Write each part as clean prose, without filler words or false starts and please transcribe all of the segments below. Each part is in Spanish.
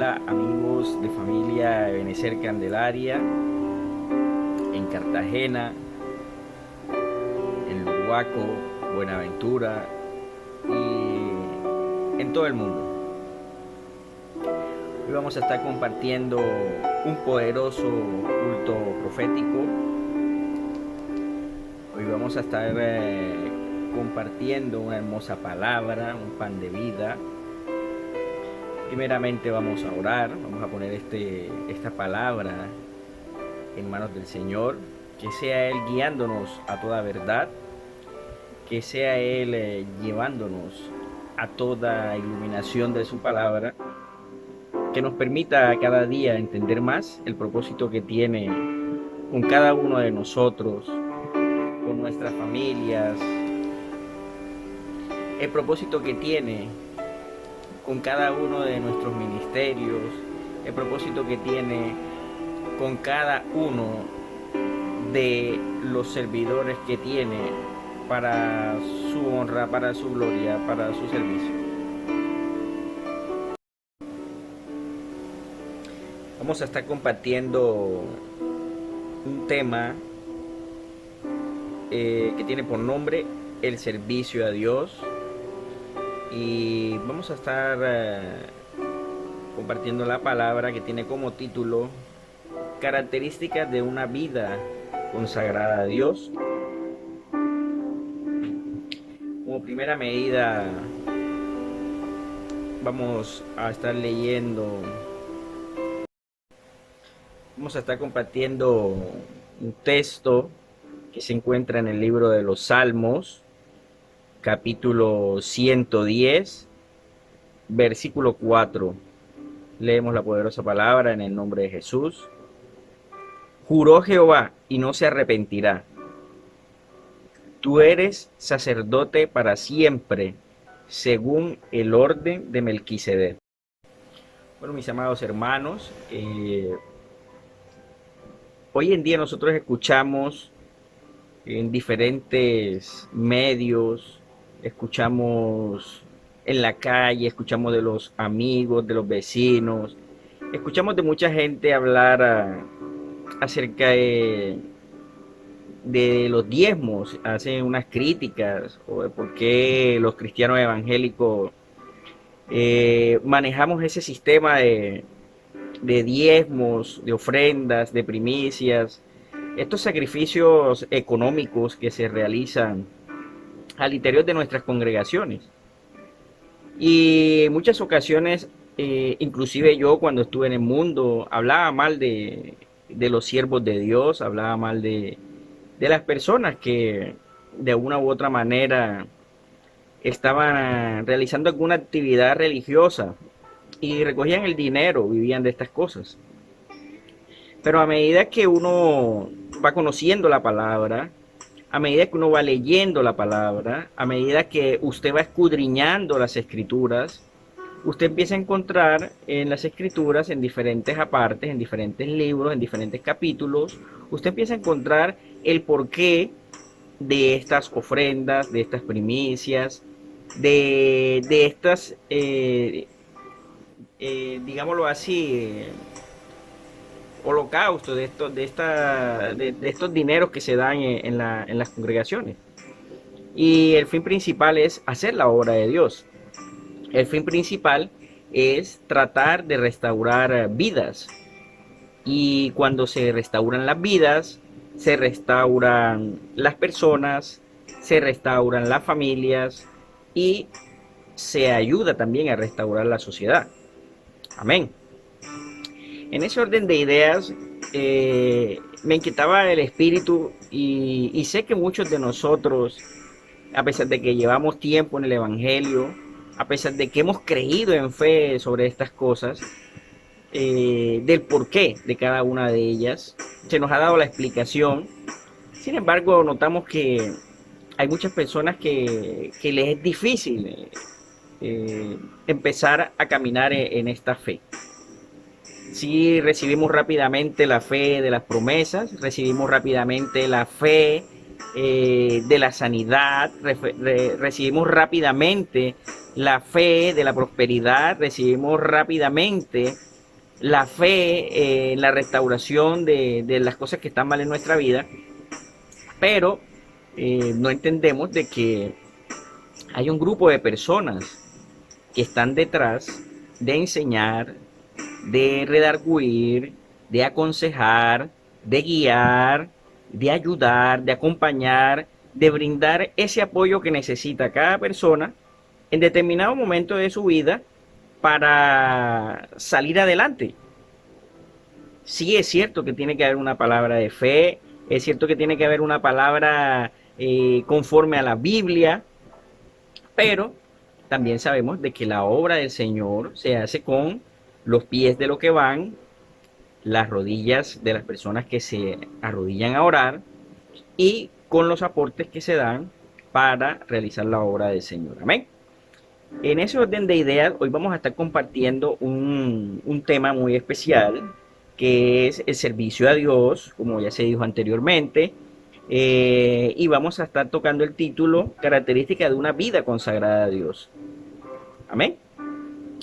Hola amigos de familia Ebenecer Candelaria, en Cartagena, en Luruaco, Buenaventura y en todo el mundo. Hoy vamos a estar compartiendo un poderoso culto profético. Hoy vamos a estar compartiendo una hermosa palabra, un pan de vida. Primeramente vamos a orar, vamos a poner esta palabra en manos del Señor, que sea Él guiándonos a toda verdad, que sea Él llevándonos a toda iluminación de su palabra, que nos permita cada día entender más el propósito que tiene con cada uno de nosotros, con nuestras familias, el propósito que tiene con cada uno de nuestros ministerios, el propósito que tiene con cada uno de los servidores que tiene para su honra, para su gloria, para su servicio. Vamos a estar compartiendo un tema que tiene por nombre el servicio a Dios, y vamos a estar compartiendo la palabra que tiene como título características de una vida consagrada a Dios. Como primera medida vamos a estar compartiendo un texto que se encuentra en el libro de los Salmos, capítulo 110, versículo 4. Leemos la poderosa palabra en el nombre de Jesús. Juró Jehová y no se arrepentirá. Tú eres sacerdote para siempre, según el orden de Melquisedec. Bueno, mis amados hermanos, hoy en día nosotros escuchamos en diferentes medios, escuchamos en la calle, escuchamos de los amigos, de los vecinos, escuchamos de mucha gente hablar acerca de los diezmos, hacen unas críticas o de por qué los cristianos evangélicos manejamos ese sistema de diezmos, de ofrendas, de primicias, estos sacrificios económicos que se realizan al interior de nuestras congregaciones. Y en muchas ocasiones, inclusive yo cuando estuve en el mundo, hablaba mal de los siervos de Dios, hablaba mal de las personas que de una u otra manera estaban realizando alguna actividad religiosa y recogían el dinero, vivían de estas cosas. Pero a medida que uno va conociendo la palabra, a medida que uno va leyendo la palabra, a medida que usted va escudriñando las escrituras, usted empieza a encontrar en las escrituras, en diferentes apartes, en diferentes libros, en diferentes capítulos, usted empieza a encontrar el porqué de estas ofrendas, de estas primicias, de estas, digámoslo así, holocaustos, de estos dineros que se dan en las congregaciones. Y el fin principal es hacer la obra de Dios. El fin principal es tratar de restaurar vidas. Y cuando se restauran las vidas, se restauran las personas, se restauran las familias y se ayuda también a restaurar la sociedad. Amén. En ese orden de ideas, me inquietaba el espíritu y sé que muchos de nosotros, a pesar de que llevamos tiempo en el Evangelio, a pesar de que hemos creído en fe sobre estas cosas, del porqué de cada una de ellas, se nos ha dado la explicación. Sin embargo, notamos que hay muchas personas que les es difícil empezar a caminar en esta fe. Sí, recibimos rápidamente la fe de las promesas, recibimos rápidamente la fe de la sanidad, recibimos rápidamente la fe de la prosperidad, recibimos rápidamente la fe en la restauración de las cosas que están mal en nuestra vida, pero no entendemos de que hay un grupo de personas que están detrás de enseñar, de redarguir, de aconsejar, de guiar, de ayudar, de acompañar, de brindar ese apoyo que necesita cada persona en determinado momento de su vida para salir adelante. Sí es cierto que tiene que haber una palabra de fe, es cierto que tiene que haber una palabra conforme a la Biblia, pero también sabemos de que la obra del Señor se hace con los pies de los que van, las rodillas de las personas que se arrodillan a orar y con los aportes que se dan para realizar la obra del Señor. Amén. En ese orden de ideas, hoy vamos a estar compartiendo un tema muy especial, que es el servicio a Dios, como ya se dijo anteriormente, y vamos a estar tocando el título, características de una vida consagrada a Dios. Amén.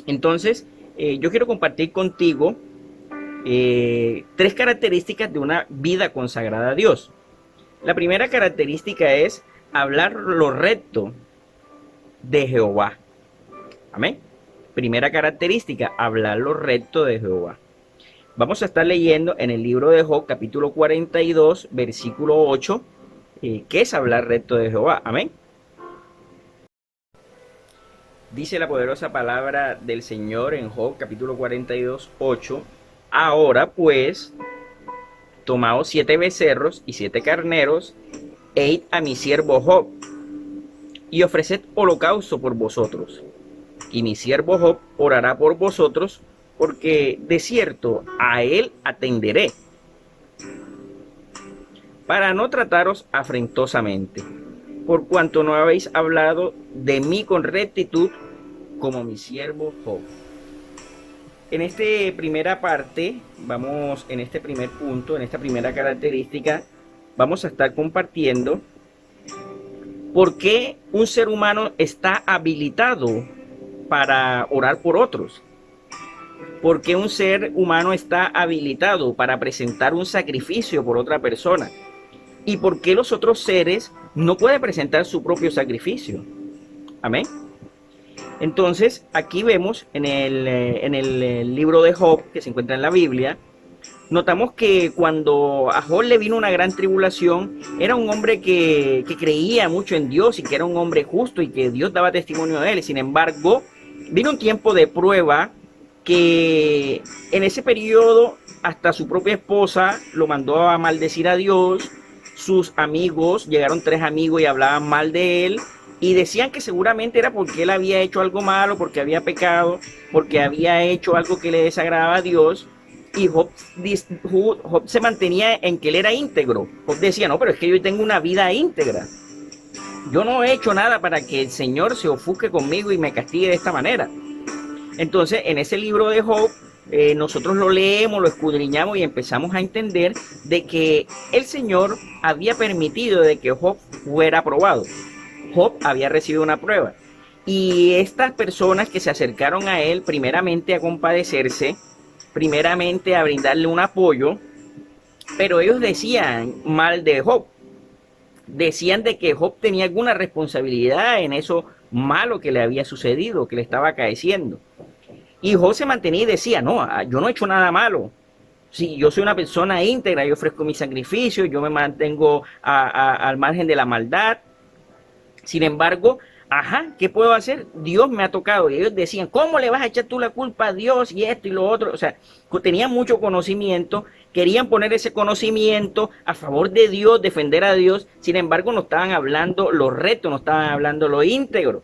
Entonces, yo quiero compartir contigo tres características de una vida consagrada a Dios. La primera característica es hablar lo recto de Jehová. Amén. Primera característica, hablar lo recto de Jehová. Vamos a estar leyendo en el libro de Job, capítulo 42, versículo 8, ¿qué es hablar recto de Jehová? Amén. Dice la poderosa palabra del Señor en Job, capítulo 42, 8. Ahora pues, tomaos 7 becerros y 7 carneros, e id a mi siervo Job, y ofreced holocausto por vosotros. Y mi siervo Job orará por vosotros, porque de cierto a él atenderé, para no trataros afrentosamente, por cuanto no habéis hablado de mí con rectitud, como mi siervo Job. En esta primera parte, en este primer punto, en esta primera característica, vamos a estar compartiendo por qué un ser humano está habilitado para orar por otros. ¿Por qué un ser humano está habilitado para presentar un sacrificio por otra persona? ¿Y por qué los otros seres no pueden presentar su propio sacrificio? Amén. Entonces, aquí vemos en el libro de Job, que se encuentra en la Biblia, notamos que cuando a Job le vino una gran tribulación, era un hombre que creía mucho en Dios y que era un hombre justo y que Dios daba testimonio de él. Sin embargo, vino un tiempo de prueba que en ese periodo hasta su propia esposa lo mandó a maldecir a Dios. Sus amigos, llegaron 3 amigos y hablaban mal de él y decían que seguramente era porque él había hecho algo malo, porque había pecado, porque había hecho algo que le desagradaba a Dios. Y Job se mantenía en que él era íntegro. Job decía, no, pero es que yo tengo una vida íntegra. Yo no he hecho nada para que el Señor se ofusque conmigo y me castigue de esta manera. Entonces, en ese libro de Job, nosotros lo leemos, lo escudriñamos y empezamos a entender de que el Señor había permitido de que Job fuera aprobado. Job había recibido una prueba. Y estas personas que se acercaron a él, primeramente a compadecerse, primeramente a brindarle un apoyo, pero ellos decían mal de Job. Decían de que Job tenía alguna responsabilidad en eso malo que le había sucedido, que le estaba acaeciendo. Y Job se mantenía y decía, no, yo no he hecho nada malo. Si yo soy una persona íntegra, yo ofrezco mi sacrificio, yo me mantengo al margen de la maldad. Sin embargo, ¿qué puedo hacer? Dios me ha tocado. Y ellos decían, ¿cómo le vas a echar tú la culpa a Dios y esto y lo otro? O sea, tenían mucho conocimiento, querían poner ese conocimiento a favor de Dios, defender a Dios. Sin embargo, no estaban hablando lo recto, no estaban hablando lo íntegro.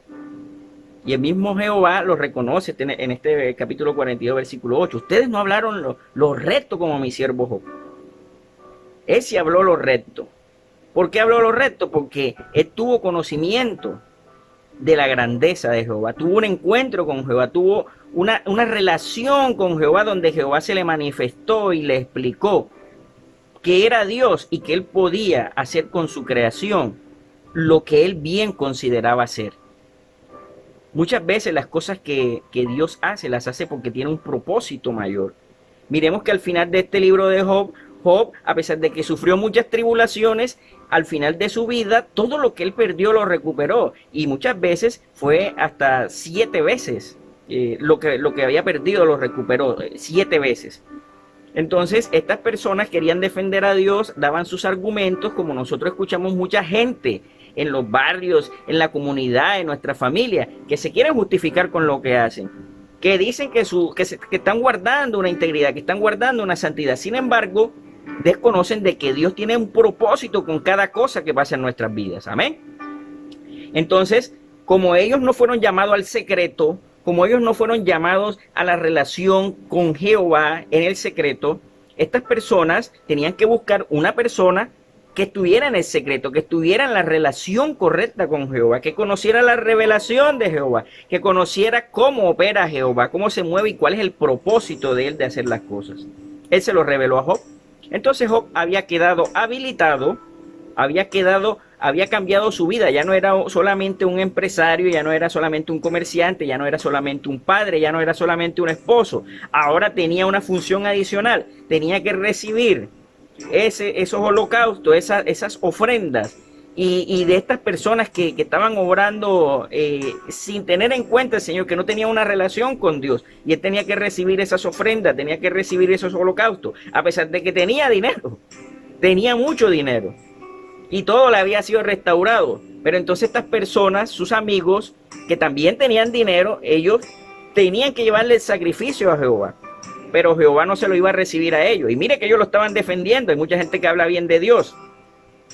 Y el mismo Jehová lo reconoce en este capítulo 42, versículo 8. Ustedes no hablaron lo recto como mi siervo Job. Él sí habló lo recto. ¿Por qué habló lo recto? Porque él tuvo conocimiento de la grandeza de Jehová. Tuvo un encuentro con Jehová. Tuvo una relación con Jehová donde Jehová se le manifestó y le explicó que era Dios y que él podía hacer con su creación lo que él bien consideraba hacer. Muchas veces las cosas que Dios hace, las hace porque tiene un propósito mayor. Miremos que al final de este libro de Job, Job, a pesar de que sufrió muchas tribulaciones, al final de su vida, todo lo que él perdió lo recuperó. Y muchas veces fue hasta 7 veces lo que había perdido lo recuperó, 7 veces. Entonces, estas personas querían defender a Dios, daban sus argumentos, como nosotros escuchamos mucha gente en los barrios, en la comunidad, en nuestra familia, que se quieren justificar con lo que hacen, que dicen que están guardando una integridad, que están guardando una santidad. Sin embargo, desconocen de que Dios tiene un propósito con cada cosa que pasa en nuestras vidas. Amén. Entonces, como ellos no fueron llamados al secreto, como ellos no fueron llamados a la relación con Jehová en el secreto, estas personas tenían que buscar una persona que estuviera en el secreto, que estuviera en la relación correcta con Jehová, que conociera la revelación de Jehová, que conociera cómo opera Jehová, cómo se mueve y cuál es el propósito de él de hacer las cosas. Él se lo reveló a Job. Entonces Job había quedado habilitado, había cambiado su vida, ya no era solamente un empresario, ya no era solamente un comerciante, ya no era solamente un padre, ya no era solamente un esposo, ahora tenía una función adicional, tenía que recibir esos holocaustos, esas ofrendas, y de estas personas que estaban obrando sin tener en cuenta el Señor, que no tenía una relación con Dios, y él tenía que recibir esas ofrendas, tenía que recibir esos holocaustos, a pesar de que tenía dinero, tenía mucho dinero, y todo le había sido restaurado. Pero entonces estas personas, sus amigos, que también tenían dinero, ellos tenían que llevarle el sacrificio a Jehová, pero Jehová no se lo iba a recibir a ellos. Y mire que ellos lo estaban defendiendo. Hay mucha gente que habla bien de Dios,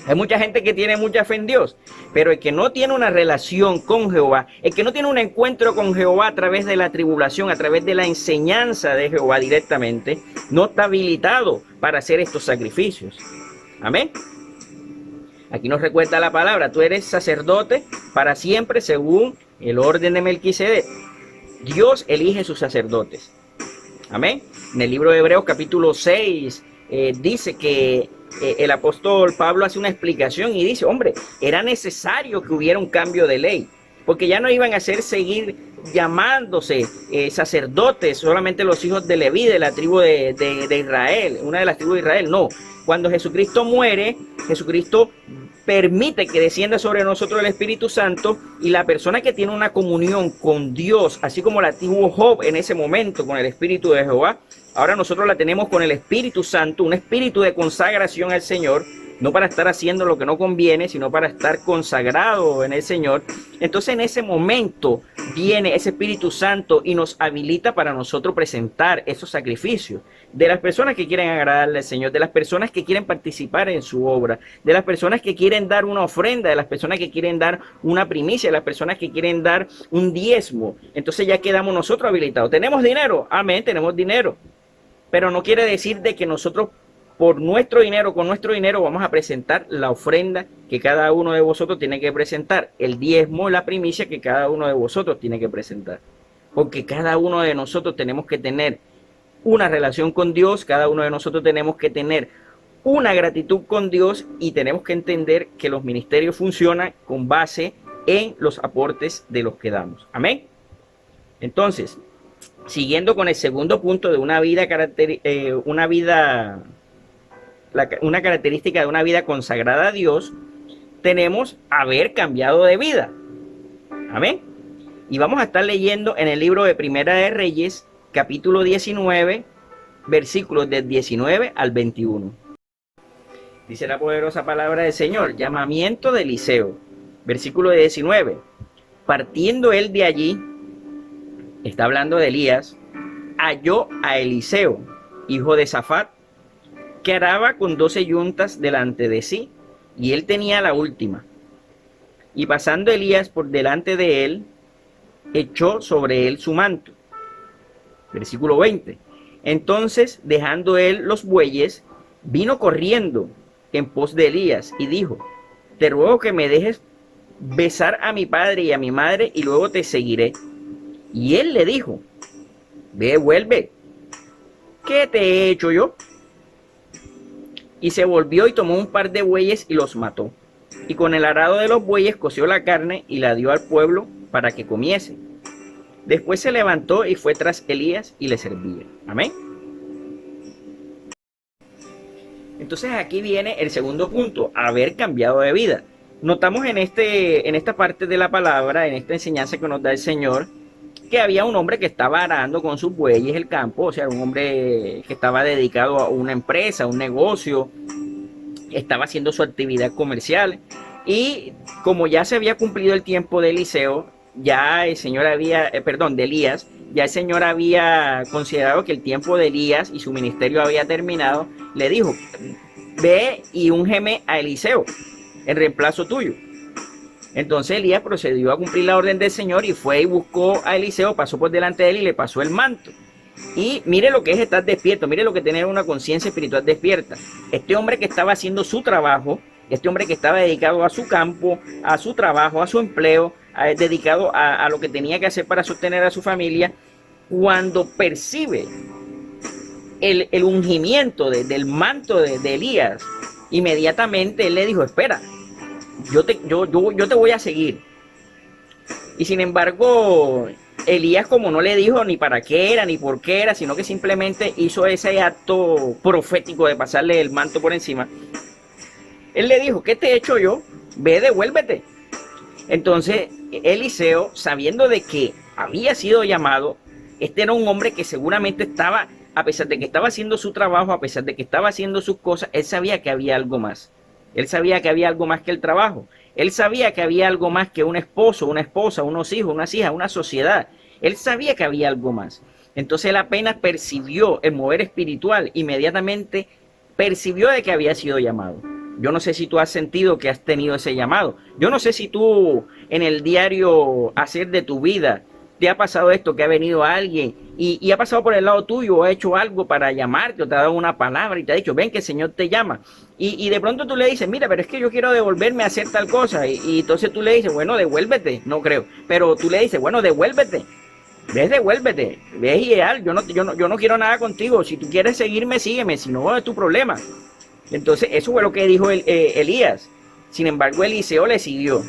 hay mucha gente que tiene mucha fe en Dios, pero el que no tiene una relación con Jehová, el que no tiene un encuentro con Jehová a través de la tribulación, a través de la enseñanza de Jehová directamente, no está habilitado para hacer estos sacrificios. Amén. Aquí nos recuerda la palabra: tú eres sacerdote para siempre según el orden de Melquisedec. Dios elige sus sacerdotes. Amén. En el libro de Hebreos capítulo 6 dice que el apóstol Pablo hace una explicación y dice, hombre, era necesario que hubiera un cambio de ley, porque ya no iban a seguir llamándose sacerdotes solamente los hijos de Leví, de la tribu de Israel, una de las tribus de Israel. No, cuando Jesucristo muere, Jesucristo permite que descienda sobre nosotros el Espíritu Santo, y la persona que tiene una comunión con Dios, así como la tuvo Job en ese momento con el Espíritu de Jehová, ahora nosotros la tenemos con el Espíritu Santo, un espíritu de consagración al Señor, no para estar haciendo lo que no conviene, sino para estar consagrado en el Señor. Entonces en ese momento viene ese Espíritu Santo y nos habilita para nosotros presentar esos sacrificios de las personas que quieren agradarle al Señor, de las personas que quieren participar en su obra, de las personas que quieren dar una ofrenda, de las personas que quieren dar una primicia, de las personas que quieren dar un diezmo. Entonces ya quedamos nosotros habilitados. ¿Tenemos dinero? Amén, tenemos dinero. Pero no quiere decir de que nosotros por nuestro dinero, con nuestro dinero vamos a presentar la ofrenda que cada uno de vosotros tiene que presentar, el diezmo, la primicia que cada uno de vosotros tiene que presentar, porque cada uno de nosotros tenemos que tener una relación con Dios, cada uno de nosotros tenemos que tener una gratitud con Dios, y tenemos que entender que los ministerios funcionan con base en los aportes de los que damos. Amén. Entonces, siguiendo con el segundo punto de una característica de una vida consagrada a Dios, tenemos haber cambiado de vida. Amén. Y vamos a estar leyendo en el libro de Primera de Reyes, capítulo 19, versículos del 19 al 21. Dice la poderosa palabra del Señor: llamamiento de Eliseo. Versículo 19. Partiendo él de allí, está hablando de Elías, halló a Eliseo, hijo de Safat, que araba con 12 yuntas delante de sí, y él tenía la última. Y pasando Elías por delante de él, echó sobre él su manto. Versículo 20. Entonces, dejando él los bueyes, vino corriendo en pos de Elías y dijo: te ruego que me dejes besar a mi padre y a mi madre, y luego te seguiré. Y él le dijo: ve, vuelve, ¿qué te he hecho yo? Y se volvió y tomó un par de bueyes y los mató. Y con el arado de los bueyes coció la carne y la dio al pueblo para que comiese. Después se levantó y fue tras Elías y le servía. Amén. Entonces aquí viene el segundo punto, haber cambiado de vida. Notamos en esta parte de la palabra, en esta enseñanza que nos da el Señor, que había un hombre que estaba arando con sus bueyes el campo, o sea, un hombre que estaba dedicado a una empresa, a un negocio, estaba haciendo su actividad comercial, y como ya se había cumplido el tiempo de Eliseo, ya el Señor había, de Elías, ya el Señor había considerado que el tiempo de Elías y su ministerio había terminado, le dijo, ve y úngeme a Eliseo en reemplazo tuyo. Entonces Elías procedió a cumplir la orden del Señor y fue y buscó a Eliseo, pasó por delante de él y le pasó el manto. Y mire lo que es estar despierto, mire lo que es tener una conciencia espiritual despierta. Este hombre que estaba haciendo su trabajo, este hombre que estaba dedicado a su campo, a su trabajo, a su empleo, dedicado a lo que tenía que hacer para sostener a su familia, cuando percibe el ungimiento del manto de Elías, inmediatamente él le dijo, espera, yo te voy a seguir. Y sin embargo, Elías, como no le dijo ni para qué era, ni por qué era, sino que simplemente hizo ese acto profético de pasarle el manto por encima, él le dijo, ¿qué te he hecho yo? Ve, devuélvete. Entonces, Eliseo, sabiendo de que había sido llamado, este era un hombre que seguramente estaba, a pesar de que estaba haciendo su trabajo, a pesar de que estaba haciendo sus cosas, él sabía que había algo más. Él sabía que había algo más que el trabajo. Él sabía que había algo más que un esposo, una esposa, unos hijos, unas hijas, una sociedad. Él sabía que había algo más. Entonces él apenas percibió el mover espiritual, inmediatamente percibió de que había sido llamado. Yo no sé si tú has sentido que has tenido ese llamado. Yo no sé si tú en el diario hacer de tu vida te ha pasado esto, que ha venido alguien y ha pasado por el lado tuyo, o ha hecho algo para llamarte, o te ha dado una palabra y te ha dicho, ven que el Señor te llama. Y de pronto tú le dices, mira, pero es que yo quiero devolverme a hacer tal cosa. Y entonces tú le dices, bueno, devuélvete. No creo. Pero tú le dices, bueno, devuélvete. Ves, devuélvete. Ves, ideal. Yo no quiero nada contigo. Si tú quieres seguirme, sígueme. Si no, es tu problema. Entonces, eso fue lo que dijo Elías. Sin embargo, Eliseo le siguió.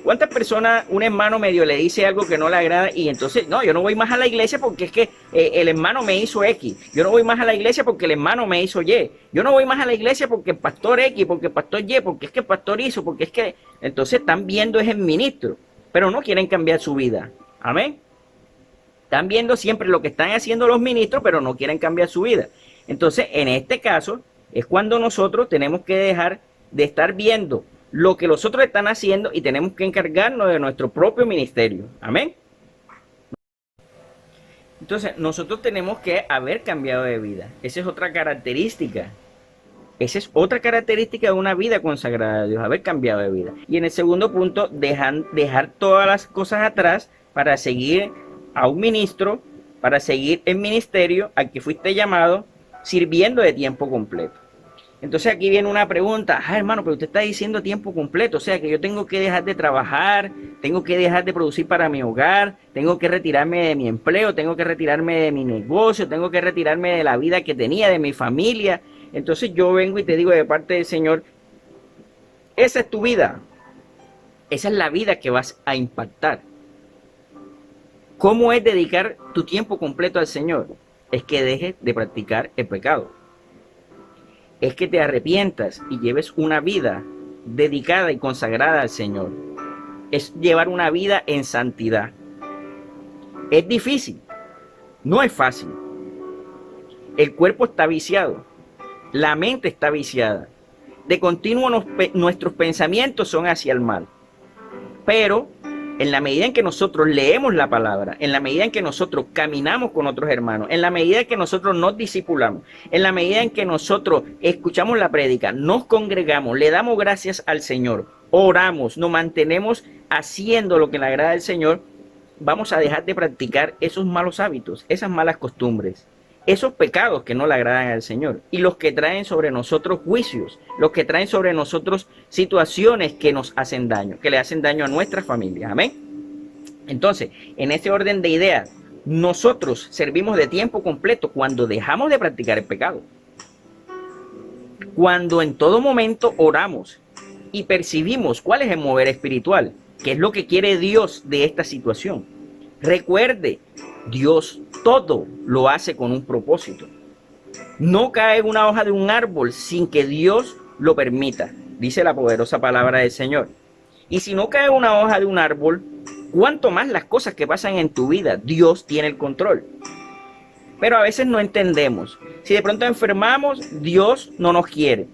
¿Cuántas personas un hermano medio le dice algo que no le agrada y entonces, no, yo no voy más a la iglesia porque es que el hermano me hizo X, yo no voy más a la iglesia porque el hermano me hizo Y, yo no voy más a la iglesia porque el pastor X, porque el pastor Y, porque es que el pastor hizo, porque es que, entonces están viendo es el ministro, pero no quieren cambiar su vida, amén. Están viendo siempre lo que están haciendo los ministros, pero no quieren cambiar su vida. Entonces, en este caso, es cuando nosotros tenemos que dejar de estar viendo lo que los otros están haciendo y tenemos que encargarnos de nuestro propio ministerio. Amén. Entonces, nosotros tenemos que haber cambiado de vida. Esa es otra característica. Esa es otra característica de una vida consagrada a Dios, haber cambiado de vida. Y en el segundo punto, dejar todas las cosas atrás para seguir a un ministro, para seguir el ministerio al que fuiste llamado, sirviendo de tiempo completo. Entonces aquí viene una pregunta, hermano, pero usted está diciendo tiempo completo, o sea que yo tengo que dejar de trabajar, tengo que dejar de producir para mi hogar, tengo que retirarme de mi empleo, tengo que retirarme de mi negocio, tengo que retirarme de la vida que tenía, de mi familia. Entonces yo vengo y te digo de parte del Señor, esa es tu vida, esa es la vida que vas a impactar. ¿Cómo es dedicar tu tiempo completo al Señor? Es que dejes de practicar el pecado. Es que te arrepientas y lleves una vida dedicada y consagrada al Señor. Es llevar una vida en santidad. Es difícil, no es fácil. El cuerpo está viciado, la mente está viciada. De continuo nuestros pensamientos son hacia el mal. Pero en la medida en que nosotros leemos la palabra, en la medida en que nosotros caminamos con otros hermanos, en la medida en que nosotros nos discipulamos, en la medida en que nosotros escuchamos la prédica, nos congregamos, le damos gracias al Señor, oramos, nos mantenemos haciendo lo que le agrada al Señor, vamos a dejar de practicar esos malos hábitos, esas malas costumbres, esos pecados que no le agradan al Señor y los que traen sobre nosotros juicios, los que traen sobre nosotros situaciones que nos hacen daño, que le hacen daño a nuestra familia. Amén. Entonces, en este orden de ideas, nosotros servimos de tiempo completo cuando dejamos de practicar el pecado. Cuando en todo momento oramos y percibimos cuál es el mover espiritual, qué es lo que quiere Dios de esta situación. Recuerde, Dios todo lo hace con un propósito. No cae una hoja de un árbol sin que Dios lo permita, dice la poderosa palabra del Señor. Y si no cae una hoja de un árbol, cuánto más las cosas que pasan en tu vida, Dios tiene el control. Pero a veces no entendemos. Si de pronto enfermamos, Dios no nos quiere.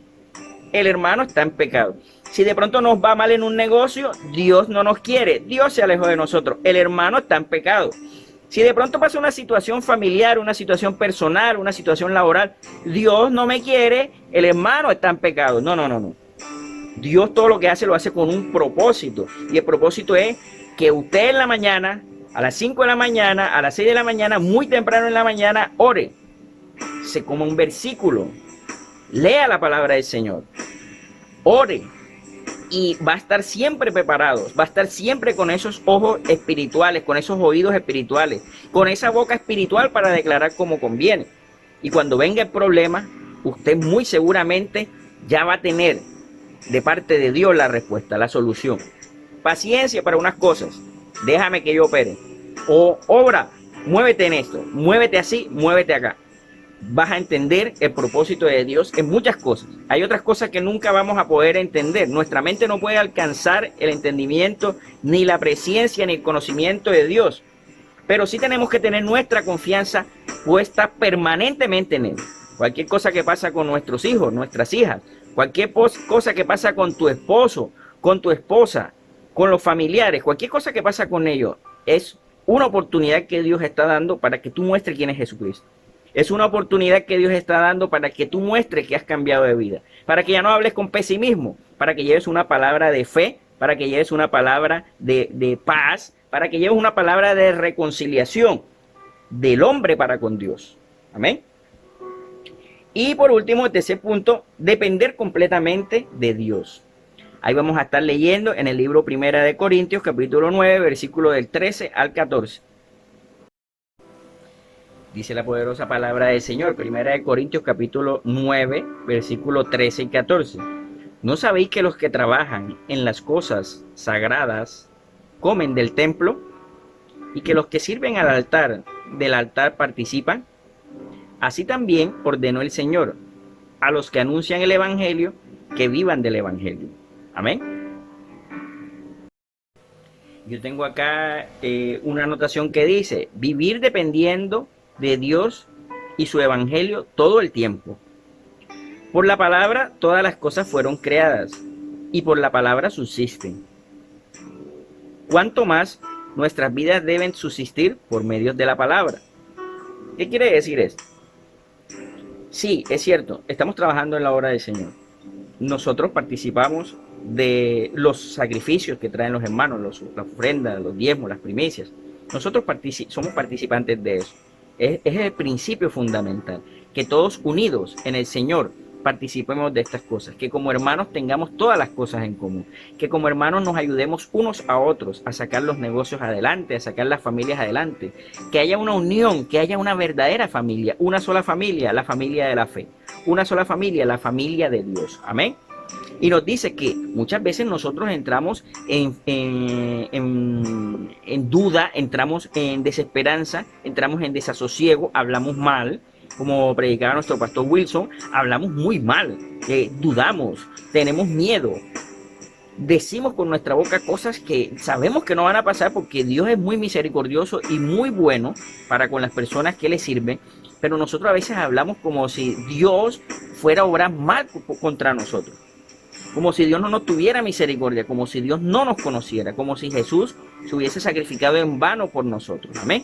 El hermano está en pecado. Si de pronto nos va mal en un negocio, Dios no nos quiere. Dios se alejó de nosotros. El hermano está en pecado. Si de pronto pasa una situación familiar, una situación personal, una situación laboral, Dios no me quiere, el hermano está en pecado. No, no, no, no. Dios todo lo que hace lo hace con un propósito. Y el propósito es que usted en la mañana, a las 5 de la mañana, a las 6 de la mañana, muy temprano en la mañana, ore. Se coma un versículo. Lea la palabra del Señor. Ore. Y va a estar siempre preparado, va a estar siempre con esos ojos espirituales, con esos oídos espirituales, con esa boca espiritual para declarar como conviene. Y cuando venga el problema, usted muy seguramente ya va a tener de parte de Dios la respuesta, la solución. Paciencia para unas cosas, déjame que yo opere. O obra, muévete en esto, muévete así, muévete acá. Vas a entender el propósito de Dios en muchas cosas. Hay otras cosas que nunca vamos a poder entender. Nuestra mente no puede alcanzar el entendimiento, ni la presencia, ni el conocimiento de Dios. Pero sí tenemos que tener nuestra confianza puesta permanentemente en Él. Cualquier cosa que pasa con nuestros hijos, nuestras hijas, cualquier cosa que pasa con tu esposo, con tu esposa, con los familiares, cualquier cosa que pasa con ellos, es una oportunidad que Dios está dando para que tú muestres quién es Jesucristo. Es una oportunidad que Dios está dando para que tú muestres que has cambiado de vida, para que ya no hables con pesimismo, para que lleves una palabra de fe, para que lleves una palabra de paz, para que lleves una palabra de reconciliación del hombre para con Dios. Amén. Y por último, el tercer punto, depender completamente de Dios. Ahí vamos a estar leyendo en el libro Primera de Corintios, capítulo 9, versículo del 13 al 14. Dice la poderosa palabra del Señor, Primera de Corintios capítulo 9, versículo 13 y 14. ¿No sabéis que los que trabajan en las cosas sagradas comen del templo y que los que sirven al altar del altar participan? Así también ordenó el Señor a los que anuncian el Evangelio que vivan del Evangelio. Amén. Yo tengo acá una anotación que dice, vivir dependiendo de Dios y su evangelio todo el tiempo. Por la palabra todas las cosas fueron creadas y por la palabra subsisten. ¿Cuánto más nuestras vidas deben subsistir por medio de la palabra? ¿Qué quiere decir esto? Sí, es cierto, estamos trabajando en la obra del Señor. Nosotros participamos de los sacrificios que traen los hermanos, las ofrendas, los diezmos, las primicias. Nosotros somos participantes de eso. Es el principio fundamental, que todos unidos en el Señor participemos de estas cosas, que como hermanos tengamos todas las cosas en común, que como hermanos nos ayudemos unos a otros a sacar los negocios adelante, a sacar las familias adelante, que haya una unión, que haya una verdadera familia, una sola familia, la familia de la fe, una sola familia, la familia de Dios. Amén. Y nos dice que muchas veces nosotros entramos en duda, entramos en desesperanza, entramos en desasosiego, hablamos mal, como predicaba nuestro pastor Wilson, hablamos muy mal, dudamos, tenemos miedo, decimos con nuestra boca cosas que sabemos que no van a pasar porque Dios es muy misericordioso y muy bueno para con las personas que le sirven, pero nosotros a veces hablamos como si Dios fuera a obrar mal contra nosotros. Como si Dios no nos tuviera misericordia, como si Dios no nos conociera, como si Jesús se hubiese sacrificado en vano por nosotros. Amén.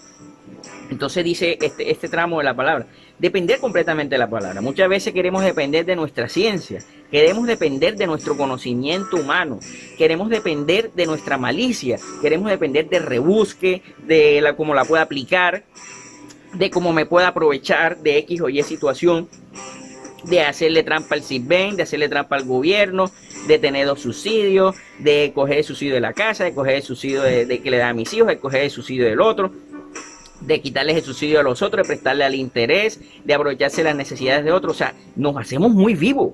Entonces dice este tramo de la palabra, depender completamente de la palabra. Muchas veces queremos depender de nuestra ciencia, queremos depender de nuestro conocimiento humano, queremos depender de nuestra malicia, queremos depender de rebusque, de cómo la pueda aplicar, de cómo me pueda aprovechar de X o Y situación, de hacerle trampa al CISBEN, de hacerle trampa al gobierno, de tener los subsidios, de coger el subsidio de la casa, de coger el subsidio de que le da a mis hijos, de coger el subsidio del otro, de quitarles el subsidio a los otros, de prestarle al interés, de aprovecharse las necesidades de otros. O sea, nos hacemos muy vivos.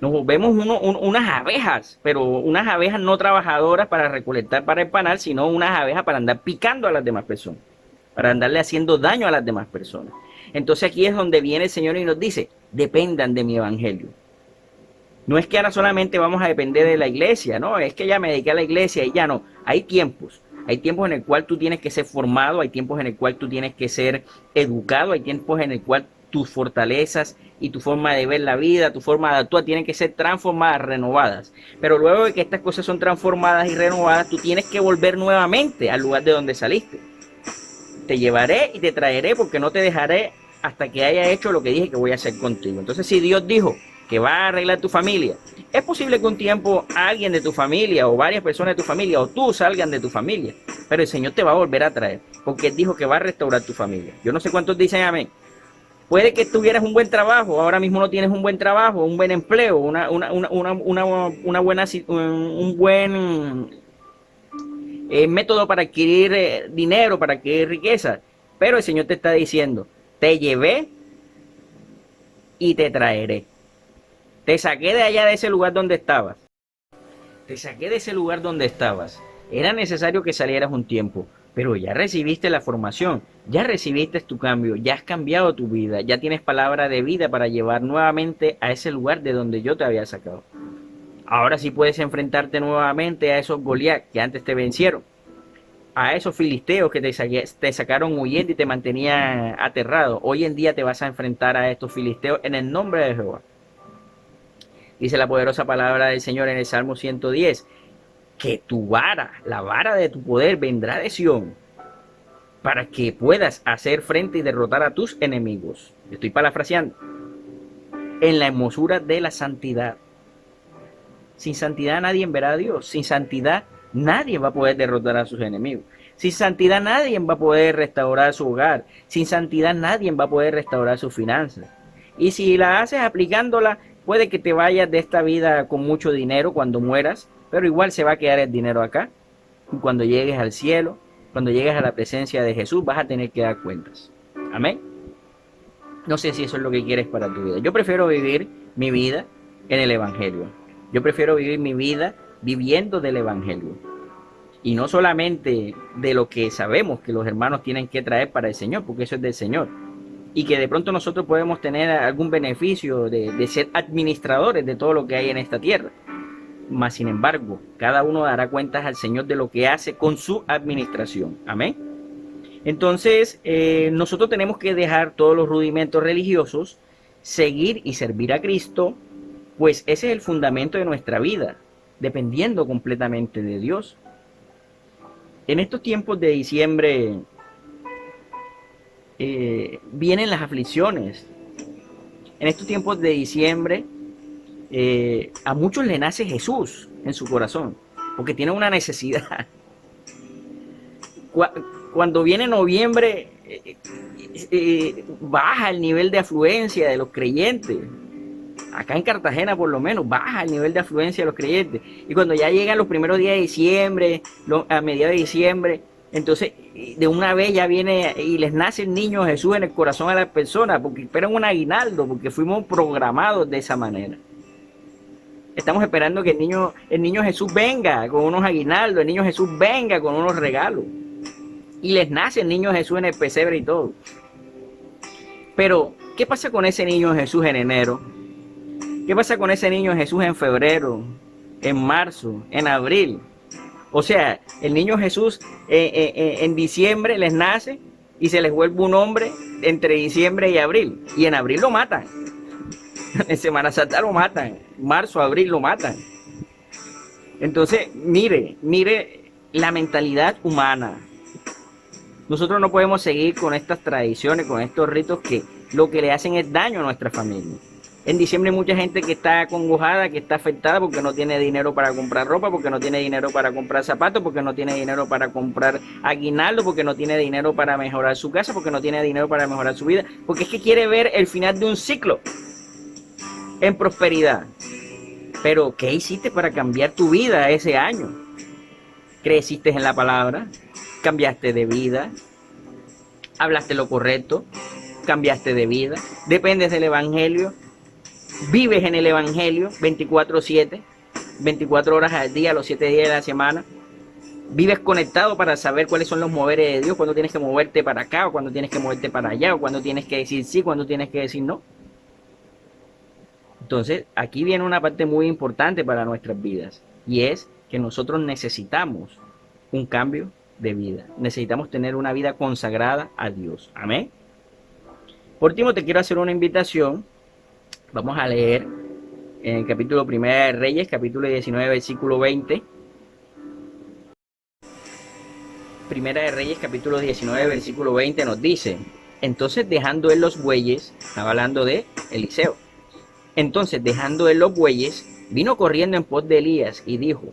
Nos volvemos unas abejas, pero unas abejas no trabajadoras para recolectar para el panal, sino unas abejas para andar picando a las demás personas, para andarle haciendo daño a las demás personas. Entonces aquí es donde viene el Señor y nos dice, dependan de mi evangelio. No es que ahora solamente vamos a depender de la iglesia, no, es que ya me dediqué a la iglesia y ya no. Hay tiempos en el cual tú tienes que ser formado, hay tiempos en el cual tú tienes que ser educado, hay tiempos en el cual tus fortalezas y tu forma de ver la vida, tu forma de actuar tienen que ser transformadas, renovadas. Pero luego de que estas cosas son transformadas y renovadas, tú tienes que volver nuevamente al lugar de donde saliste. Te llevaré y te traeré porque no te dejaré hasta que haya hecho lo que dije que voy a hacer contigo. Entonces, si Dios dijo que va a arreglar tu familia, es posible que un tiempo alguien de tu familia o varias personas de tu familia o tú salgan de tu familia, pero el Señor te va a volver a traer porque Él dijo que va a restaurar tu familia. Yo no sé cuántos dicen amén. Puede que tuvieras un buen trabajo, ahora mismo no tienes un buen trabajo, un buen empleo, una buena, un buen método para adquirir dinero, para adquirir riqueza. Pero el Señor te está diciendo, te llevé y te traeré. Te saqué de allá de ese lugar donde estabas. Te saqué de ese lugar donde estabas. Era necesario que salieras un tiempo, pero ya recibiste la formación, ya recibiste tu cambio, ya has cambiado tu vida, ya tienes palabra de vida para llevar nuevamente a ese lugar de donde yo te había sacado. Ahora sí puedes enfrentarte nuevamente a esos Goliat que antes te vencieron, a esos filisteos que te sacaron huyendo y te mantenían aterrado. Hoy en día te vas a enfrentar a estos filisteos en el nombre de Jehová. Dice la poderosa palabra del Señor en el Salmo 110, que tu vara, la vara de tu poder vendrá de Sión, para que puedas hacer frente y derrotar a tus enemigos. Estoy parafraseando. En la hermosura de la santidad. Sin santidad nadie verá a Dios. Sin santidad nadie va a poder derrotar a sus enemigos. Sin santidad nadie va a poder restaurar su hogar. Sin santidad nadie va a poder restaurar sus finanzas. Y si la haces aplicándola, puede que te vayas de esta vida con mucho dinero cuando mueras, pero igual se va a quedar el dinero acá. Y cuando llegues al cielo, cuando llegues a la presencia de Jesús, vas a tener que dar cuentas. Amén. No sé si eso es lo que quieres para tu vida. Yo prefiero vivir mi vida en el Evangelio. Yo prefiero vivir mi vida viviendo del Evangelio. Y no solamente de lo que sabemos que los hermanos tienen que traer para el Señor, porque eso es del Señor. Y que de pronto nosotros podemos tener algún beneficio de ser administradores de todo lo que hay en esta tierra. Mas, sin embargo, cada uno dará cuentas al Señor de lo que hace con su administración. Amén. Entonces, nosotros tenemos que dejar todos los rudimentos religiosos, seguir y servir a Cristo, pues ese es el fundamento de nuestra vida, dependiendo completamente de Dios. En estos tiempos de diciembre vienen las aflicciones. En estos tiempos de diciembre a muchos le nace Jesús en su corazón, porque tienen una necesidad. Cuando viene noviembre, baja el nivel de afluencia de los creyentes. Acá en Cartagena por lo menos baja el nivel de afluencia de los creyentes. Y cuando ya llegan los primeros días de diciembre, a mediados de diciembre, entonces de una vez ya viene y les nace el niño Jesús en el corazón a las personas, porque esperan un aguinaldo, porque fuimos programados de esa manera. Estamos esperando que el niño Jesús venga con unos aguinaldos, el niño Jesús venga con unos regalos. Y les nace el niño Jesús en el pesebre y todo. Pero, ¿qué pasa con ese niño Jesús en enero? ¿Qué pasa con ese niño Jesús en febrero, en marzo, en abril? O sea, el niño Jesús en diciembre les nace y se les vuelve un hombre entre diciembre y abril. Y en abril lo matan. En Semana Santa lo matan. Marzo, abril lo matan. Entonces, mire la mentalidad humana. Nosotros no podemos seguir con estas tradiciones, con estos ritos que lo que le hacen es daño a nuestra familia. En diciembre hay mucha gente que está acongojada, que está afectada porque no tiene dinero para comprar ropa, porque no tiene dinero para comprar zapatos, porque no tiene dinero para comprar aguinaldo, porque no tiene dinero para mejorar su casa, porque no tiene dinero para mejorar su vida, porque es que quiere ver el final de un ciclo en prosperidad. Pero, ¿qué hiciste para cambiar tu vida ese año? ¿Creciste en la palabra? ¿Cambiaste de vida? ¿Hablaste lo correcto? ¿Cambiaste de vida? ¿Dependes del Evangelio? ¿Vives en el Evangelio 24/7? 24 horas al día, los 7 días de la semana. Vives conectado para saber cuáles son los moveres de Dios, cuándo tienes que moverte para acá, o cuándo tienes que moverte para allá, o cuándo tienes que decir sí, cuándo tienes que decir no. Entonces, aquí viene una parte muy importante para nuestras vidas, y es que nosotros necesitamos un cambio de vida. Necesitamos tener una vida consagrada a Dios. Amén. Por último, te quiero hacer una invitación. Vamos a leer en el capítulo 1 de Reyes, capítulo 19, versículo 20. Primera de Reyes, capítulo 19, versículo 20 nos dice: entonces dejando él los bueyes, estaba hablando de Eliseo, entonces dejando él los bueyes, vino corriendo en pos de Elías y dijo: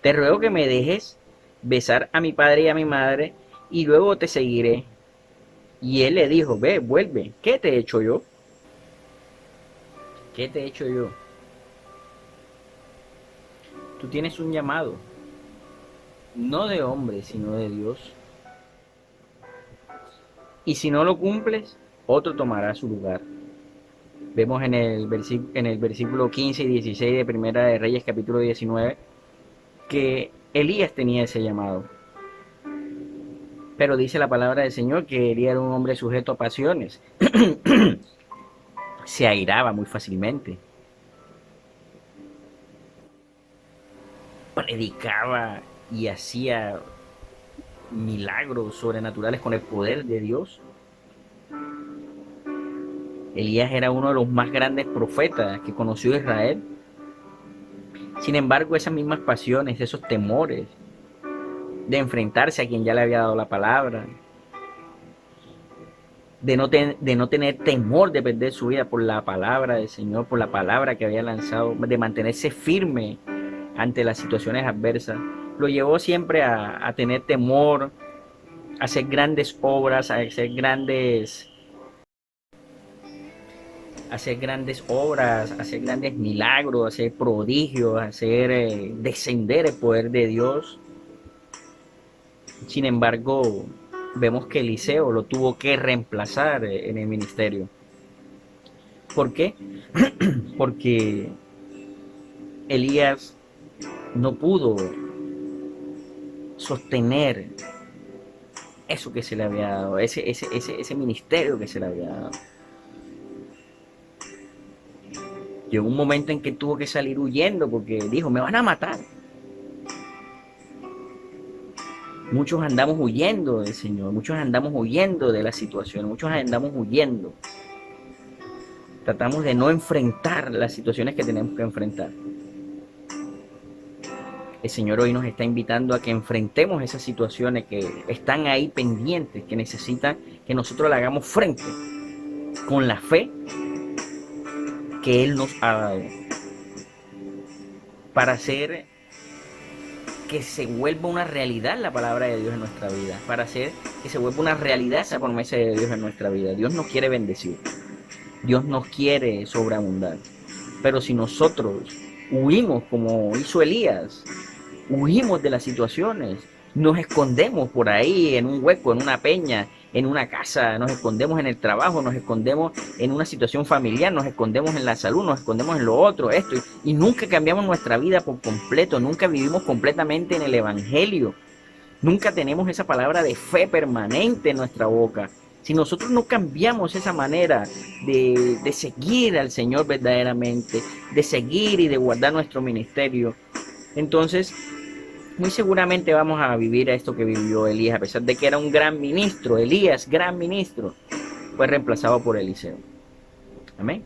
te ruego que me dejes besar a mi padre y a mi madre, y luego te seguiré. Y él le dijo: ve, vuelve, ¿qué te he hecho yo? ¿Qué te he hecho yo? Tú tienes un llamado, no de hombre, sino de Dios. Y si no lo cumples, otro tomará su lugar. Vemos en el versículo 15 y 16 de Primera de Reyes, capítulo 19, que Elías tenía ese llamado. Pero dice la palabra del Señor que Elías era un hombre sujeto a pasiones. Se airaba muy fácilmente. Predicaba y hacía milagros sobrenaturales con el poder de Dios. Elías era uno de los más grandes profetas que conoció Israel. Sin embargo, esas mismas pasiones, esos temores de enfrentarse a quien ya le había dado la palabra, de no tener temor de perder su vida por la palabra del Señor, por la palabra que había lanzado, de mantenerse firme ante las situaciones adversas, lo llevó siempre a tener temor, a hacer grandes obras, a hacer grandes obras, a hacer grandes milagros, a hacer prodigios, a hacer descender el poder de Dios. Sin embargo, vemos que Eliseo lo tuvo que reemplazar en el ministerio. ¿Por qué? Porque Elías no pudo sostener eso que se le había dado, ese ministerio que se le había dado. Llegó un momento en que tuvo que salir huyendo porque dijo: me van a matar. Muchos andamos huyendo del Señor, muchos andamos huyendo de la situación, muchos andamos huyendo. Tratamos de no enfrentar las situaciones que tenemos que enfrentar. El Señor hoy nos está invitando a que enfrentemos esas situaciones que están ahí pendientes, que necesitan que nosotros le hagamos frente con la fe que Él nos ha dado, para hacer que se vuelva una realidad la palabra de Dios en nuestra vida, para hacer que se vuelva una realidad esa promesa de Dios en nuestra vida. Dios nos quiere bendecir, Dios nos quiere sobreabundar, pero si nosotros huimos como hizo Elías, huimos de las situaciones, nos escondemos por ahí en un hueco, en una peña, en una casa, nos escondemos en el trabajo, nos escondemos en una situación familiar, nos escondemos en la salud, nos escondemos en lo otro, esto, y nunca cambiamos nuestra vida por completo, nunca vivimos completamente en el Evangelio, nunca tenemos esa palabra de fe permanente en nuestra boca. Si nosotros no cambiamos esa manera de seguir al Señor verdaderamente, de seguir y de guardar nuestro ministerio, entonces muy seguramente vamos a vivir esto que vivió Elías, a pesar de que era un gran ministro. Elías, gran ministro, fue reemplazado por Eliseo. Amén.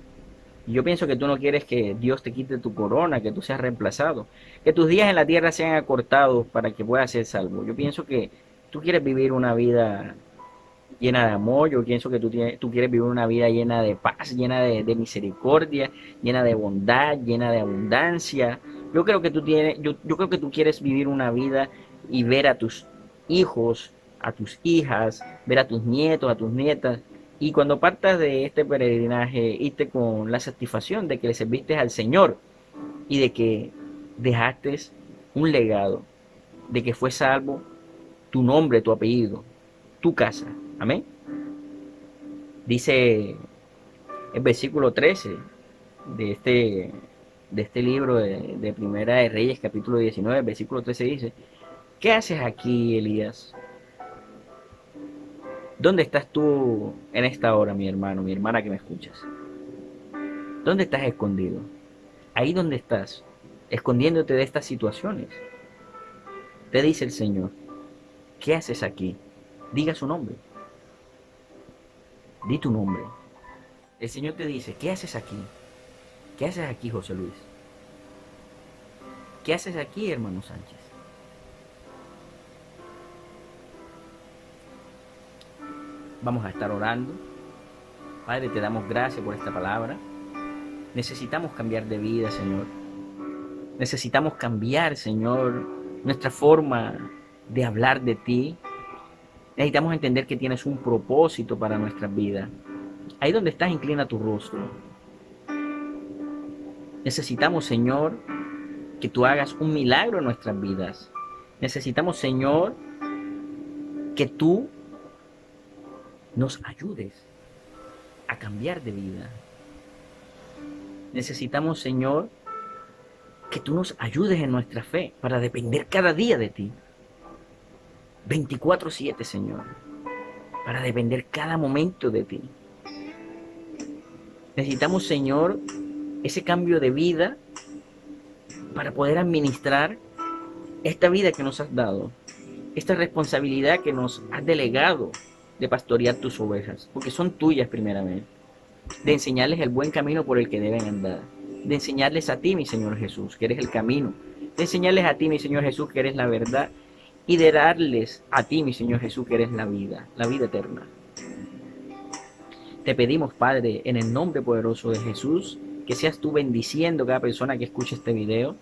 Y yo pienso que tú no quieres que Dios te quite tu corona, que tú seas reemplazado, que tus días en la tierra sean acortados para que puedas ser salvo. Yo pienso que tú quieres vivir una vida llena de amor. Yo pienso que tú quieres vivir una vida llena de paz, llena de misericordia, llena de bondad, llena de abundancia. Yo creo que tú quieres vivir una vida y ver a tus hijos, a tus hijas, ver a tus nietos, a tus nietas. Y cuando partas de este peregrinaje, irte con la satisfacción de que le serviste al Señor y de que dejaste un legado, de que fue salvo tu nombre, tu apellido, tu casa. Amén. Dice el versículo 13 de este de este libro de Primera de Reyes, capítulo 19, versículo 13 dice, ¿qué haces aquí, Elías? ¿Dónde estás tú en esta hora, mi hermano, mi hermana que me escuchas? ¿Dónde estás escondido? Ahí donde estás, escondiéndote de estas situaciones. Te dice el Señor, ¿qué haces aquí? Diga su nombre. Di tu nombre. El Señor te dice, ¿qué haces aquí? ¿Qué haces aquí, José Luis? ¿Qué haces aquí, hermano Sánchez? Vamos a estar orando. Padre, te damos gracias por esta palabra. Necesitamos cambiar de vida, Señor. Necesitamos cambiar, Señor, nuestra forma de hablar de ti. Necesitamos entender que tienes un propósito para nuestras vidas. Ahí donde estás, inclina tu rostro. Necesitamos, Señor, que tú hagas un milagro en nuestras vidas. Necesitamos, Señor, que tú nos ayudes a cambiar de vida. Necesitamos, Señor, que tú nos ayudes en nuestra fe para depender cada día de ti. 24/7, Señor, para depender cada momento de ti. Necesitamos, Señor, ese cambio de vida para poder administrar esta vida que nos has dado, esta responsabilidad que nos has delegado de pastorear tus ovejas, porque son tuyas primeramente, de enseñarles el buen camino por el que deben andar, de enseñarles a ti, mi Señor Jesús, que eres el camino, de enseñarles a ti, mi Señor Jesús, que eres la verdad, y de darles a ti, mi Señor Jesús, que eres la vida eterna. Te pedimos, Padre, en el nombre poderoso de Jesús, que seas tú bendiciendo a cada persona que escuche este video,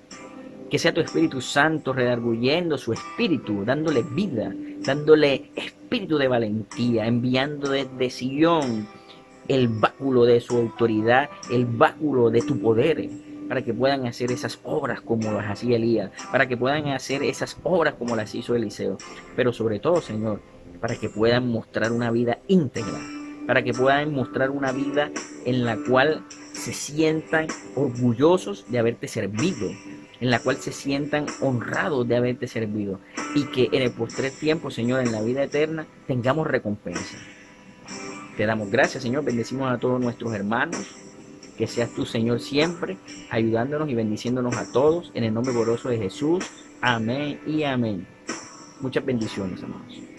que sea tu Espíritu Santo redarguyendo su espíritu, dándole vida, dándole espíritu de valentía, enviando desde Sion el báculo de su autoridad, el báculo de tu poder, para que puedan hacer esas obras como las hacía Elías, para que puedan hacer esas obras como las hizo Eliseo, pero sobre todo, Señor, para que puedan mostrar una vida íntegra, para que puedan mostrar una vida en la cual se sientan orgullosos de haberte servido, en la cual se sientan honrados de haberte servido, y que en el postrer tiempo, Señor, en la vida eterna, tengamos recompensa. Te damos gracias, Señor, bendecimos a todos nuestros hermanos, que seas tú, Señor, siempre ayudándonos y bendiciéndonos a todos, en el nombre poderoso de Jesús. Amén y amén. Muchas bendiciones, amados.